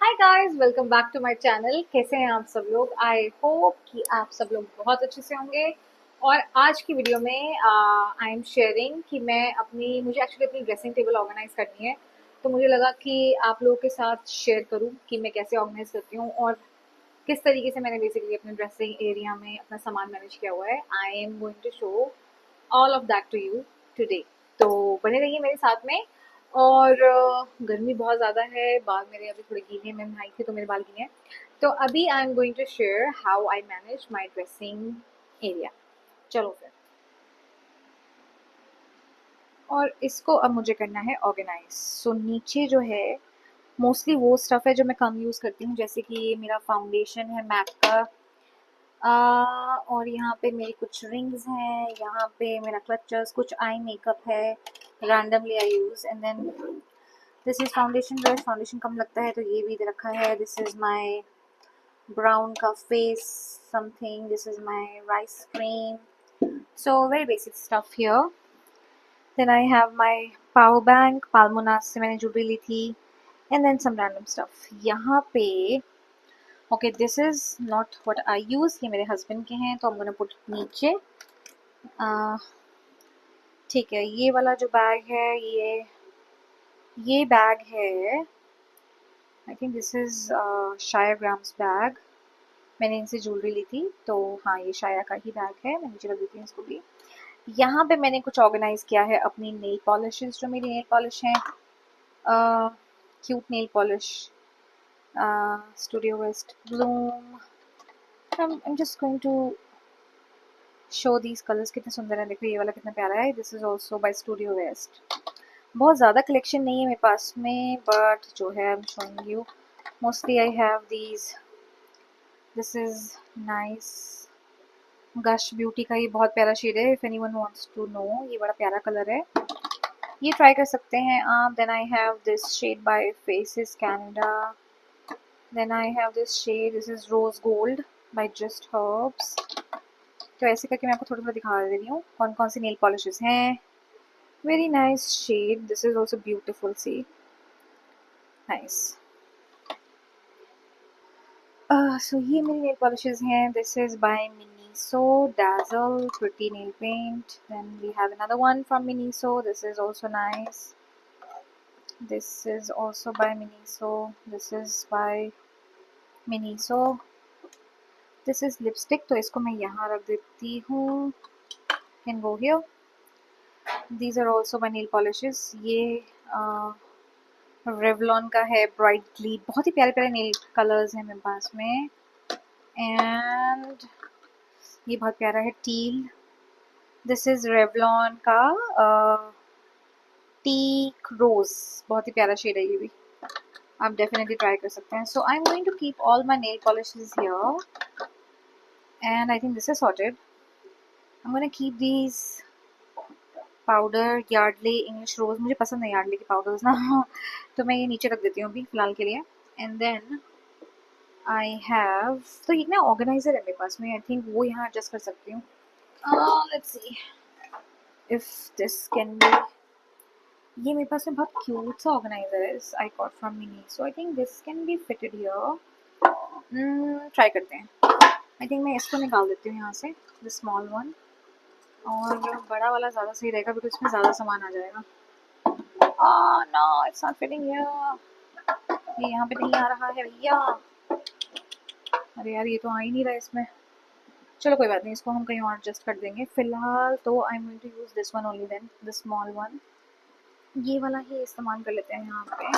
Hi guys, welcome back to my channel. कैसे हैं आप सब लोग? आई होप कि आप सब लोग बहुत अच्छे से होंगे। और आज की वीडियो में आई एम शेयरिंग कि मुझे एक्चुअली अपनी ड्रेसिंग टेबल ऑर्गेनाइज करनी है। तो मुझे लगा कि आप लोगों के साथ शेयर करूं कि मैं कैसे ऑर्गेनाइज करती हूँ और किस तरीके से मैंने बेसिकली अपने ड्रेसिंग एरिया में अपना सामान मैनेज किया हुआ है। I am going to show all of that to you today. तो बने रहिए मेरे साथ में। और गर्मी बहुत ज़्यादा है, बाल मेरे अभी थोड़े गीले हैं, मैं नहाई थी तो मेरे बाल गीले हैं। तो अभी I am going to share how I manage my dressing area. चलो फिर। और इसको अब मुझे करना है ऑर्गेनाइज। सो नीचे जो है मोस्टली वो स्टफ़ है जो मैं कम यूज़ करती हूँ, जैसे कि ये मेरा फाउंडेशन है मैक का। और यहाँ पे मेरी कुछ रिंग्स हैं, यहाँ पे मेरा क्लचर्स, कुछ आई मेकअप है randomly I use. And then this is foundation brush. Foundation कम लगता है तो ये भी दे रखा है। दिस इज़ माय ब्राउन का face something. This is my rice cream. So very basic stuff here. Then I have my power bank, Palmonas से मैंने ज्वेलरी ली थी। And then some random stuff यहाँ पे। Okay, this is not what I use, ये मेरे husband के हैं तो I'm gonna put it नीचे। ठीक है, ये वाला जो बैग है ये बैग है। आई थिंक दिस इज़ शाया ग्राम्स बैग। मैंने इनसे ज्वेलरी ली थी तो हाँ, ये शाया का ही बैग है। मैं नीचे रख देती हूँ इसको भी। यहाँ पे मैंने कुछ ऑर्गेनाइज किया है अपनी नेल पॉलिशेस, जो मेरी नेल पॉलिश हैं। Cute nail polish, Studio West Bloom. I'm just going to show these colours कितने सुंदर हैं। देखो ये वाला कितना प्यारा है। This is also by Studio West. बहुत ज़्यादा कलेक्शन नहीं है मेरे पास में, बट जो है I am showing you. Mostly I have these. This is nice. Gush Beauty का ये बहुत प्यारा शेड है। If anyone wants to know, ये बड़ा प्यारा कलर है, ये ट्राई कर सकते हैं आप। Then I have this shade by Faces Canada. Then I have this shade, this is rose gold by Just Herbs. तो ऐसे करके मैं आपको थोड़ा थोड़ा दिखा दे रही हूँ कौन कौन सी नेल पॉलिशेस हैं। Very nice shade, this is also beautiful, see nice. So ये मेरी नेल पॉलिशेस हैं। This is by Miniso dazzle pretty nail paint. Then we have another one from Miniso. This is also nice. This is also by Miniso. This is by Miniso. This is lipstick, तो इसको मैं यहाँ रख देती हूँ। Can go here. These are also by nail polishes. ये Revlon का है ब्राइटली। बहुत ही प्यारे प्यारे नेल कलर्स हैं मेरे पास में। एंड ये बहुत प्यारा है टील। दिस इज रेवलॉन का टीक रोज। बहुत ही प्यारा शेड है ये भी, आप डेफिनेटली ट्राई कर सकते हैं। So I am going to keep all my nail polishes here and I think this is sorted. I am going to keep these powder Yardley English rose. मुझे पसंद है यार्डले के पाउडर्स ना तो मैं ये नीचे रख देती हूँ अभी फिलहाल के लिए। एंड देन आई हैव, तो एक ना ऑर्गेनाइजर है मेरे पास में, आई थिंक वो यहाँ एडजस्ट कर सकती हूँ। Let's see if this can be. ये मेरे पास में बहुत क्यूट सा ऑर्गेनाइजर है, I got from mini, so I think this can be fitted here. Try करते हैं। आई थिंक मैं इसको निकाल देती हूँ यहाँ से, द स्मॉल वन। और बड़ा वाला ज़्यादा सही रहेगा बिकॉज इसमें ज़्यादा सामान आ जाएगा। No, it's not fitting here. ये यहाँ पे नहीं आ रहा है भैया। अरे यार, ये तो आ ही नहीं रहा है इसमें। चलो कोई बात नहीं, इसको हम कहीं और एडजस्ट कर देंगे। फिलहाल तो I am going to use this one only, then the small one. ये वाला ही इस्तेमाल कर लेते हैं यहाँ पे।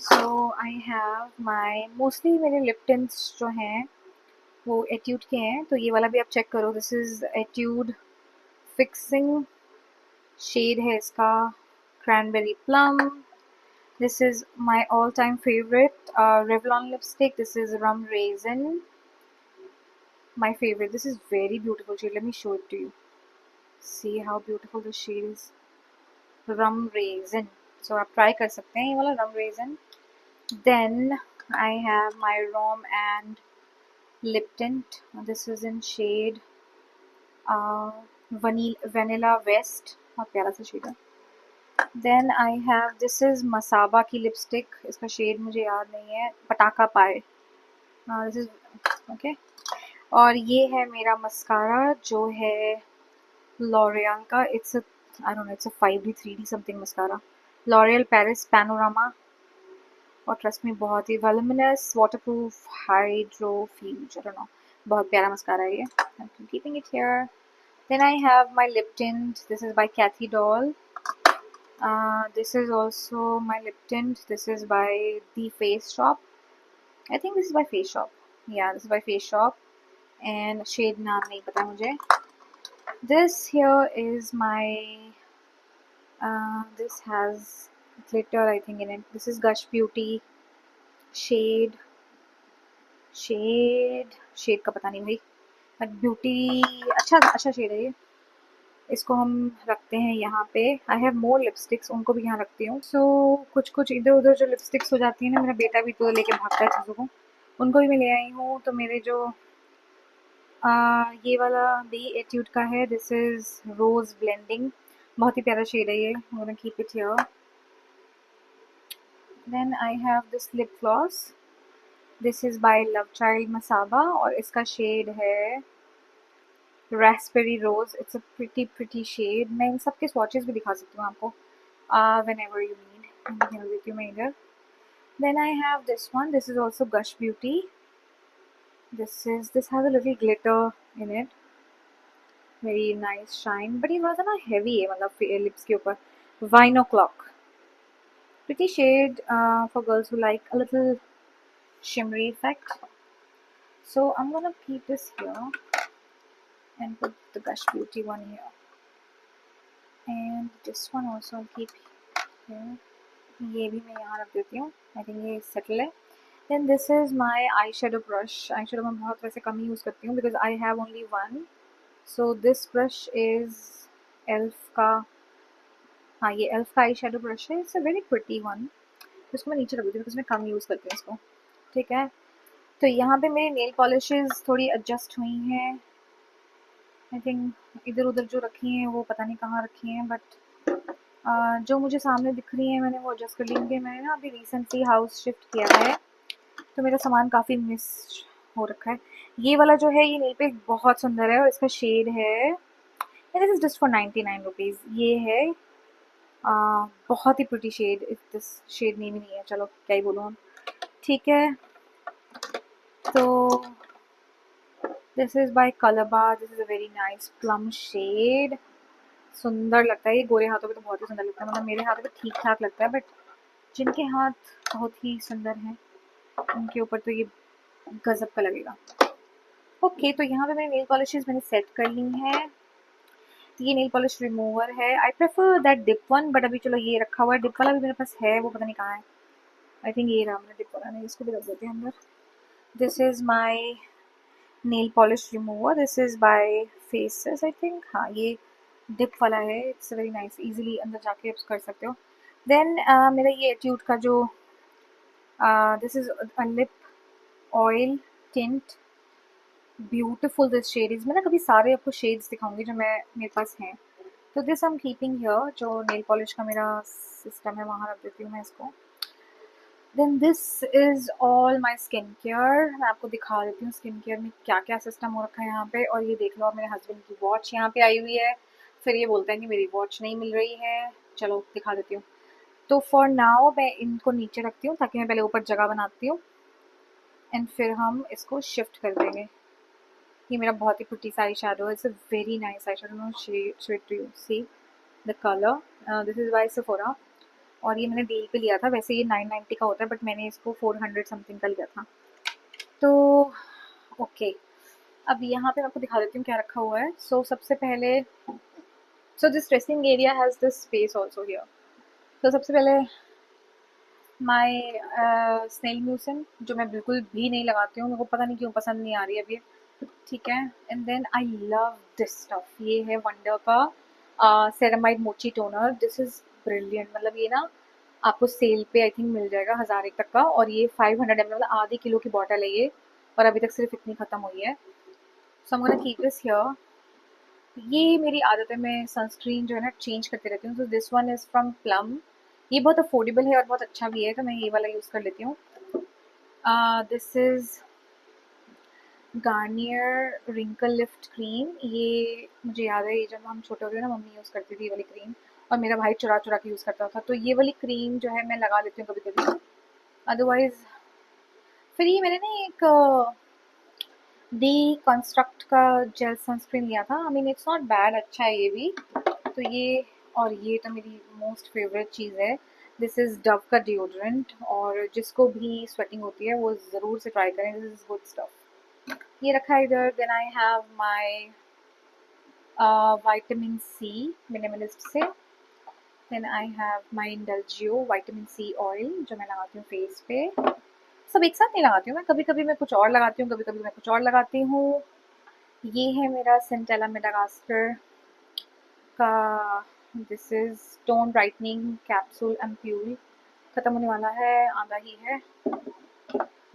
So I have my, mostly मेरे लिप टिंट्स जो हैं वो एट्यूड के हैं, तो ये वाला भी आप चेक करो। This is Etude fixing shade है इसका, cranberry plum. This is my all time favourite Revlon lipstick. This is rum raisin, my favorite. This is very beautiful shade. Let me show it to you. See how beautiful this shade is. Rum raisin. So आप try कर सकते हैं ये वाला rum raisin. Then I have my Rom and lip tint. This is in shade vanilla west. बहुत प्यारा सा shade है। Then I have this is Masaba की लिपस्टिक, इसका शेड मुझे याद नहीं है, पटाखा पाए, दिस इज ओके। और ये है मेरा मस्कारा जो है लॉरियल का, it's I don't know, it's a 5D 3D something mascara, L'Oreal Paris panorama. और ट्रस्ट में बहुत ही voluminous waterproof hydrofuge, I don't know, बहुत प्यारा मस्कारा है ये। I am keeping it here. Then I have my lip tint, this is by Cathy Doll. This is also my lip tint. This is by The Face Shop. I think this is by Face Shop. Yeah, this is by Face Shop. And shade naam nahi pata mujhe. This here is my. This has glitter, I think, in it. This is Gush Beauty shade. Shade का पता नहीं भाई. But beauty अच्छा shade है ये. इसको हम रखते हैं यहाँ पे. आई हैव मोर लिपस्टिक्स, उनको भी यहाँ रखती हूँ. सो कुछ इधर उधर जो लिपस्टिक्स हो जाती है ना, मेरा बेटा भी तो लेके भागता है चीज़ों को, उनको भी मैं ले आई हूँ. तो मेरे जो ये वाला भी एट्यूड का है, दिस इज़ रोज़ ब्लेंडिंग, बहुत ही प्यारा शेड है ये. I gonna keep it here. Then I have this lip gloss, this is by Love Child Masaba और इसका शेड है raspberry rose. It's a pretty shade. मैं इन सब के स्वॉचेस भी दिखा सकती हूँ आपको whenever you need. मैं देती हूँ मैं इधर. Then I have this one. This is also Gush Beauty. This has a little glitter in it. Very nice shine. But ये थोड़ा सा ना heavy है, मतलब lips के ऊपर. Vino Clock. Pretty shade for girls who like a little shimmery effect. So I'm gonna keep this here and put the Gush Beauty one here. And this one also I'll keep here. ये भी मैं यहाँ रख देती हूँ. I think ये settle है. Then this is my eye shadow brush. Eye shadow मैं बहुत वैसे कम ही यूज़ करती हूँ because I have only one. So this brush is elf का. हाँ, ये एल्फ का आई शेडो ब्रश है. It's a very pretty one. इसको मैं नीचे रख देती हूँ बिकॉज मैं कम यूज़ करती हूँ इसको. ठीक है. तो यहाँ पे मेरी नेल पॉलिशेज़ थोड़ी एडजस्ट हुई हैं. आई थिंक इधर उधर जो रखी हैं वो पता नहीं कहाँ रखी हैं, बट जो मुझे सामने दिख रही है मैंने वो एडजस्ट कर ली. क्योंकि मैंने ना अभी रिसेंटली हाउस शिफ्ट किया है तो मेरा सामान काफ़ी मिस हो रखा है. ये वाला जो है ये नेल पे बहुत सुंदर है और इसका शेड है, this is just for 99 rupees. ये है बहुत ही pretty shade. This shade name ही नहीं है, चलो क्या ही बोलूँ हम. ठीक है. तो this is by Colorbar. This is a very nice plum shade. सुंदर लगता है ये. गोरे हाथों पे तो बहुत ही सुंदर लगता है, मतलब मेरे हाथों पे ठीक ठाक लगता है, बट जिनके हाथ बहुत ही सुंदर हैं उनके ऊपर तो ये गजब का लगेगा. ओके, तो यहाँ पे मेरी नेल पॉलिशेस मैंने सेट कर ली हैं. ये नेल पॉलिश रिमूवर है. I prefer that dip one, but अभी चलो ये रखा हुआ है. डिप वाला भी मेरे पास है, वो पता नहीं कहाँ है. आई थिंक ये रहा मेरा डिप वाला. नहीं, इसको भी रख देते हैं अंदर. This is my nail polish remover. This is bye faces I think. हाँ, ये डिप वाला है. It's very nice. ईजिली अंदर जाके आप कर सकते हो. देन मेरा ये एट्यूड का जो this is a lip oil tint. Beautiful this shade is. मैं ना कभी सारे आपको शेड्स दिखाऊंगी जो मैं मेरे पास हैं. तो this I am keeping here. जो नेल पॉलिश का मेरा सिस्टम है वहाँ रख देती हूँ मैं इसको. Then this is all my skin care. मैं आपको दिखा देती हूँ स्किन केयर में क्या क्या सिस्टम हो रखा है यहाँ पे. और ये देख लो, आप मेरे हस्बैंड की वॉच यहाँ पे आई हुई है. फिर ये बोलते हैं कि मेरी वॉच नहीं मिल रही है. चलो दिखा देती हूँ. तो फॉर नाउ मैं इनको नीचे रखती हूँ ताकि मैं पहले ऊपर जगह बनाती हूँ एंड फिर हम इसको शिफ्ट कर देंगे. ये मेरा बहुत ही प्रिटी सा आई शैडो है. It's a very nice eye shadow. No shade to you see the colour. This is by Sephora और ये मैंने डील पे लिया था. वैसे ये 990 का होता है बट मैंने इसको 400 समथिंग का लिया था. तो ओके, अब यहाँ पे मैं आपको दिखा देती हूँ क्या रखा हुआ है. सो सबसे पहले this dressing area has this space also here. तो सबसे पहले माई स्नेल म्यूसिन जो मैं बिल्कुल भी नहीं लगाती हूँ. मेरे को पता नहीं क्यों पसंद नहीं आ रही है अभी. ठीक है. And then I love this stuff. ये है वंडर का सेरामाइड मोची टोनर. This is brilliant. मतलब ये ना आपको सेल पे आई थिंक मिल जाएगा 1000 तक का. और ये 500 ml, मतलब आधे किलो की बॉटल है ये. और अभी तक सिर्फ इतनी ख़त्म हुई है. So I am gonna keep this here. ये मेरी आदत है, मैं सनस्क्रीन जो है ना चेंज करते रहती हूँ। तो this one is from plum. ये बहुत अफोर्डेबल है और बहुत अच्छा भी है, तो मैं ये वाला यूज़ कर लेती हूँ। This is Garnier wrinkle lift cream. ये मुझे याद है, ये जब हम छोटे होते थे ना, मम्मी यूज़ करती थी ये वाली क्रीम, और मेरा भाई चुरा चुरा के यूज़ करता था। तो ये वाली क्रीम जो है मैं लगा लेती हूँ कभी कभी। अदरवाइज फिर ये मैंने ना एक डी कंस्ट्रक्ट का जेल सनस्क्रीन लिया था। I mean it's not bad, अच्छा है ये भी। तो ये, और ये तो मेरी मोस्ट फेवरेट चीज़ है। दिस इज़ डव का डिओड्रेंट, और जिसको भी स्वेटिंग होती है वो ज़रूर से ट्राई करें, दिस इज़ गुड स्टफ। ये रखा है इधर। Then I have my vitamin C Minimalist से। Then I have my Indulgeo vitamin C oil, जो मैं लगाती हूँ फेस पे। सब एक साथ नहीं लगाती हूँ मैं, कभी कभी मैं कुछ और लगाती हूँ, कभी कभी मैं कुछ और लगाती हूँ। ये है मेरा सेंटेला मेडागास्कर का, this is tone brightening capsule ampoule. खत्म होने वाला है, आधा ही है।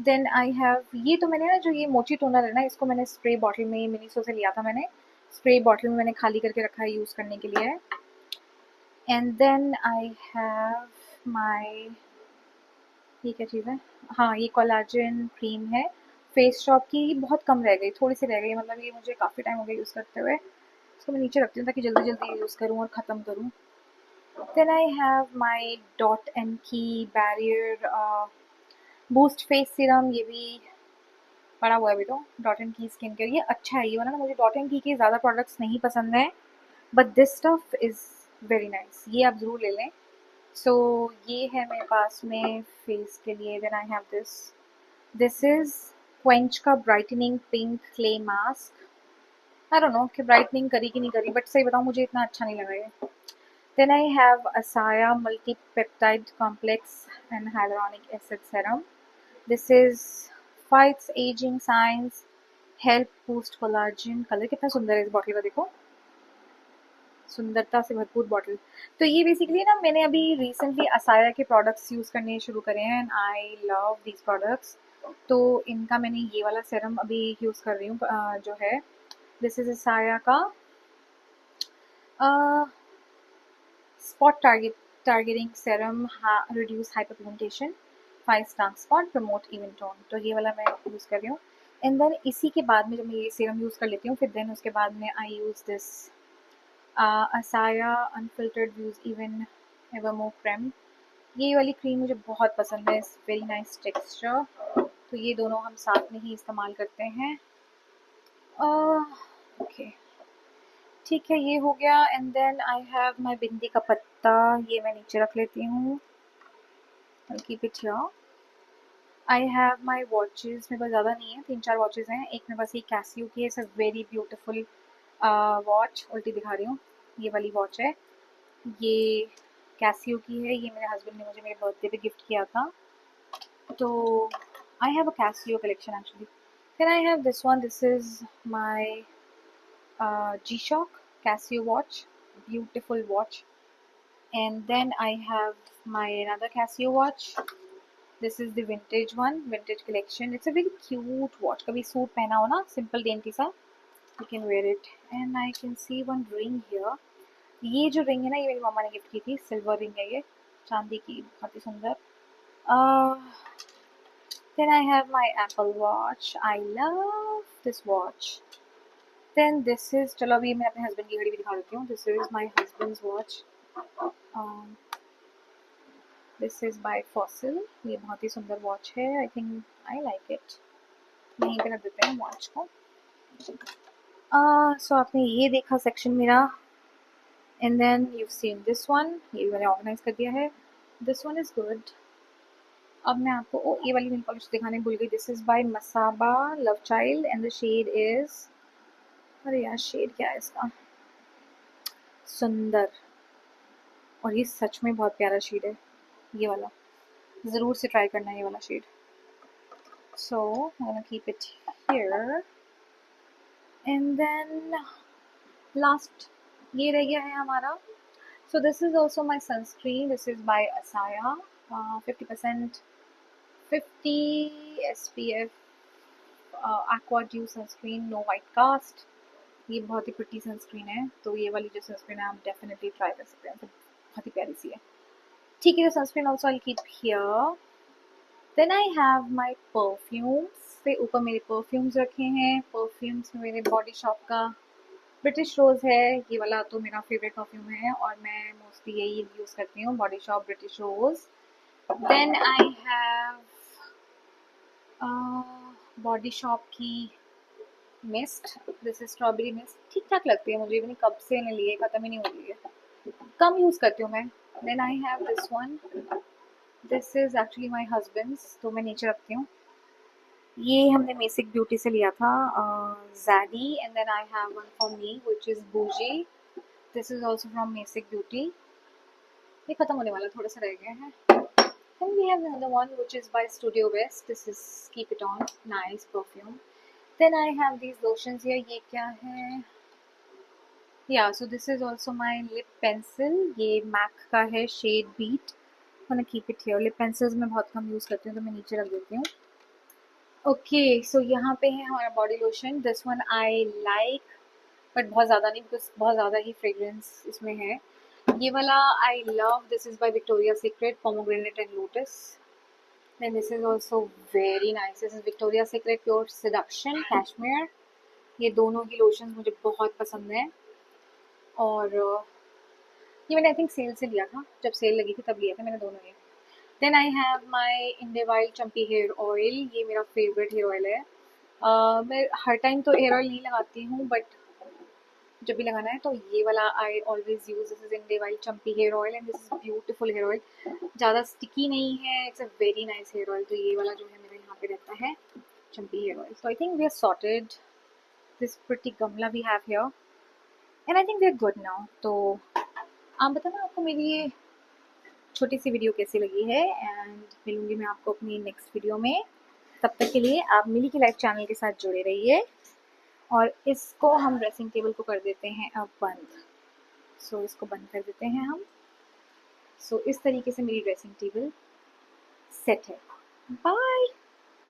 देन आई हैव, ये तो मैंने ना, जो ये मोची टोनर है ना, इसको मैंने स्प्रे बॉटल में मिनीसो से लिया था मैंने। स्प्रे बॉटल में मैंने खाली करके रखा है यूज़ करने के लिए। And then I have my, ये क्या चीज़ है, हाँ ये कोलाजन क्रीम है फेस शॉप की। बहुत कम रह गई, थोड़ी सी रह गई, मतलब ये मुझे काफ़ी टाइम हो गया यूज़ करते हुए। इसको मैं नीचे रखती हूँ ताकि जल्दी जल्दी यूज़ करूँ और ख़त्म करूँ। Then I have my Dot and Key barrier boost face serum. ये भी पड़ा हुआ है अभी, तो Dot and Key skin care, ये अच्छा है ये वाला ना। मुझे डॉट एंड की के ज़्यादा प्रोडक्ट्स नहीं पसंद हैं, but this stuff is very nice, ये आप ज़रूर ले लें। सो ये है मेरे पास में फेस के लिए। Then I have this, this is Quench का brightening pink clay mask. I don't know कि ब्राइटनिंग करी कि नहीं करी, बट सही बताऊँ मुझे इतना अच्छा नहीं लगा ये। Then I have Asaya Multi-Peptide Complex and Hyaluronic Acid Serum. This is fights aging signs, help boost collagen. Colour कितना सुंदर है इस बॉटल का, देखो, सुंदरता से भरपूर बॉटल। तो ये बेसिकली ना, मैंने अभी रिसेंटली असाया के प्रोडक्ट्स यूज़ करने शुरू करे हैं, and I love these products. तो इनका मैंने ये वाला सेरम अभी यूज़ कर रही हूँ, जो है दिस इज असाया का spot targeting serum, reduce hyperpigmentation, fight dark spot, promote even tone। तो ये वाला मैं यूज़ कर रही हूँ। एंड देन इसी के बाद में जब मैं ये सीरम यूज़ कर लेती हूँ, फिर देन उसके बाद में I use this Asaya unfiltered views even evermore cream. ये वाली क्रीम मुझे बहुत पसंद है, इट्स वेरी नाइस टेक्सचर। तो ये दोनों हम साथ में ही इस्तेमाल करते हैं। ओके, ठीक है, ये हो गया। And then I have my bindi का पत्ता, ये मैं नीचे रख लेती हूँ। I'll keep it here. I have my watches, मेरे पास ज़्यादा नहीं है, 3-4 वॉचेज़ हैं। एक मेरे पास ये कैसियो की है, it's a very beautiful watch, उल्टी दिखा रही हूँ, ये वाली वॉच है। ये कैसियो की है, ये मेरे हस्बैंड ने मुझे मेरे बर्थडे पे गिफ्ट किया था। तो I have a Casio collection actually. Then I have this one, this is my G-Shock Casio watch, beautiful watch. And then I have my another Casio watch. This is the vintage one, vintage collection. It's a very cute watch. कभी suit पहना हो ना, simple dainty सा, you can wear it. And I can see one ring here. ये जो ring है ना, ये मेरी मम्मा ने गिफ्ट की थी, सिल्वर रिंग है ये, चांदी की, बहुत ही सुंदर। Then I have my Apple Watch. I love this watch. Then this is, चलो अभी मैं अपने हस्बैंड की घड़ी भी दिखा देती हूँ। This is my husband's watch. This is bye fossil, ये बहुत ही सुंदर वॉच है। I think I like it. यहीं पे रख देते हैं वॉच को। सो आपने ये देखा सेक्शन मेरा। And then you seen this one, ये मैंने ऑर्गेनाइज कर दिया है। This one is good. अब मैं आपको ये वाली नेल पॉलिश दिखाने भूल गई। This is by Masaba Love Child and the shade is, अरे यार शेड क्या है इसका, सुंदर। और ये सच में बहुत प्यारा शेड है ये वाला, ज़रूर से ट्राई करना ये वाला shade. So I'm gonna keep it here. And then last, ये रह गया है हमारा। So this is also my sunscreen. This is by Asaya. 50% 50 SPF Aqua Dew sunscreen, no white cast. ये बहुत ही प्रिटी सनस्क्रीन है, तो ये वाली जो सनस्क्रीन है आप डेफिनेटली ट्राई कर सकते हैं, तो बहुत ही प्यारी सी है। ठीक है, sunscreen also I keep here. Then I have my perfumes, पे ऊपर मेरे परफ्यूम्स रखे हैं। परफ्यूम्स में मेरे बॉडी शॉप का ब्रिटिश रोज़ है, ये वाला तो मेरा फेवरेट परफ्यूम है और मैं मोस्टली यही यूज़ करती हूँ, Body Shop British rose. Then I have Body Shop की mist, this is strawberry mist, ठीक ठाक लगती है मुझे, इतनी कब से मैंने लिए ख़त्म ही नहीं हो रही है, कम यूज़ करती हूँ मैं। Then I have this one, this is actually my husband's, तो मैं नीचे रखती हूँ। ये हमने मेसिक ब्यूटी से लिया था, ज़ैडी। And then I have one for me which is boozy, this is also from Mesik beauty. ये ख़त्म होने वाला, थोड़ा सा रह गया है। Then we have another one which is by Studio West. This is Keep It On, nice perfume. Then I have these lotions here. ये क्या है? Yeah, so this is also my lip pencil. ये MAC का है, shade Beat. I'm gonna keep it here. Lip pencils मैं बहुत कम use करती हूँ, तो मैं नीचे रख देती हूँ। Okay, so यहाँ पे है हमारा body lotion. This one I like, but बहुत ज़्यादा नहीं, because बहुत ज़्यादा ही fragrance इसमें है। ये वाला I love. This is by Victoria's Secret, Pomegranate and Lotus. Then this is also very nice. This is Victoria's Secret Pure Seduction Cashmere. ये दोनों ही लोशंस मुझे बहुत पसंद हैं और ये मैंने आई थिंक सेल से लिया था, जब सेल लगी थी तब लिया था मैंने दोनों ये। Then I have my India wild champi hair oil, ये मेरा फेवरेट हेयर ऑयल है। मैं हर टाइम तो हेयर ऑयल नहीं लगाती हूँ, बट जब भी लगाना है तो ये वाला I always use. This is India wild champi hair oil and this is beautiful hair oil, ज़्यादा स्टिकी नहीं है, it's a very nice hair oil. तो ये वाला जो है मेरे यहाँ पे रहता है, champi hair oil. So I think we are sorted this pretty गमला we have here and I think we are good now। तो आप बताना आपको मेरी ये छोटी सी वीडियो कैसी लगी है, एंड मिलूंगी मैं आपको अपनी नेक्स्ट वीडियो में। तब तक के लिए आप मिली की लाइफ चैनल के साथ जुड़े रहिए और इसको हम ड्रेसिंग टेबल को कर देते हैं अब बंद। सो इसको बंद कर देते हैं हम। सो इस तरीके से मेरी ड्रेसिंग टेबल सेट है। बाय।